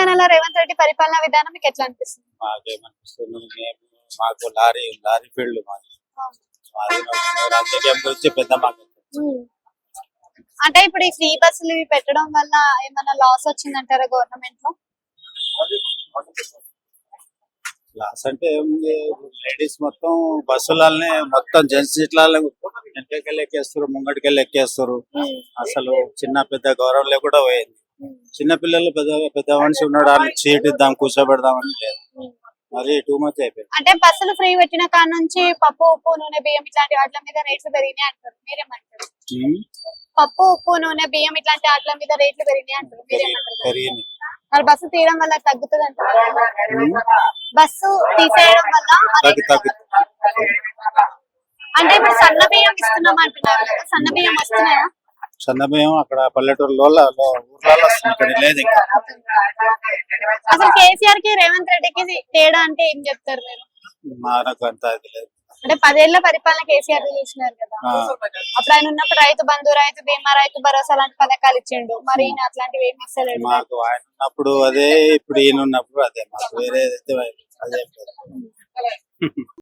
తెలంగాణలో రేవంత్ రెడ్డి పరిపాలనా విధానం మీకు ఎట్లా అనిపిస్తుంది? మాకేమనిపిస్తుంది, మాకు లారీ ఫీల్డ్ మాది రాజకీయం గురించి పెద్ద మాకు ఉమ్. అంటే ఇప్పుడు ఈ ఫ్రీ బస్సులు ఇవి పెట్టడం వల్ల ఏమైనా లాస్ వచ్చిందంటారా గవర్నమెంట్ లో? లాస్ అంటే ఏముంది, లేడీస్ మొత్తం బస్సులనే మొత్తం జెంట్స్ సీట్లలో వెనకకెళ్ళి ఎక్కేస్తారు, ముంగటికెళ్ళి ఎక్కేస్తారు. అసలు చిన్న పెద్ద గౌరవం లేకుండా పోయింది. చిన్న పిల్లలు పెద్ద మనిషి ఉన్నాడు, వాళ్ళకి సీట్ ఇద్దాం కూర్చోబెడదాం అని లేదు. మరి టూ మచ్ అయిపోయింది. అంటే బస్సులు ఫ్రీ పెట్టిన కాడ నుంచి పప్పు, ఉప్పు, నూనె, బియ్యం ఇట్లాంటి వాటి మీద రేట్లు పెరిగినాయి అంటారు, మీరేమంటారు? పప్పు, ఉప్పు, నూనె, బియ్యం ఇట్లాంటి వాటి మీద రేట్లు పెరిగినాయి అంటారు, మీరేమంటారు? పెరిగింది. మరి బస్సు తీయడం వల్ల తగ్గుతుంది అంటారు. బస్సు తీసేయడం వల్ల అంటే ఇప్పుడు సన్న బియ్యం ఇస్తున్నాం అంటున్నారు కదా, సన్న బియ్యం వస్తున్నాయా? సన్న బియ్యం అక్కడ పల్లెటూరులో ఊర్లలో వస్తుంది, ఇక్కడ లేదు ఇంకా. అసలు కేసీఆర్ కి రేవంత్ రెడ్డికి తేడా అంటే ఏం చెప్తారు మీరు? మనకు అంత ఇది లేదు. అంటే 10 ఏళ్ల పరిపాలన కేసీఆర్ చేసినారు కదా, అప్పుడు ఆయన ఉన్నప్పుడు రైతు బంధు, రైతు బీమా, రైతు భరోసా లాంటి పథకాలు ఇచ్చిండు. మరి ఈయన అట్లాంటివి ఏమి ఇస్తలేడు. మాకు ఆయన ఉన్నప్పుడు అదే, ఇప్పుడు ఈయన ఉన్నప్పుడు అదే, మాకు వేరే అదే.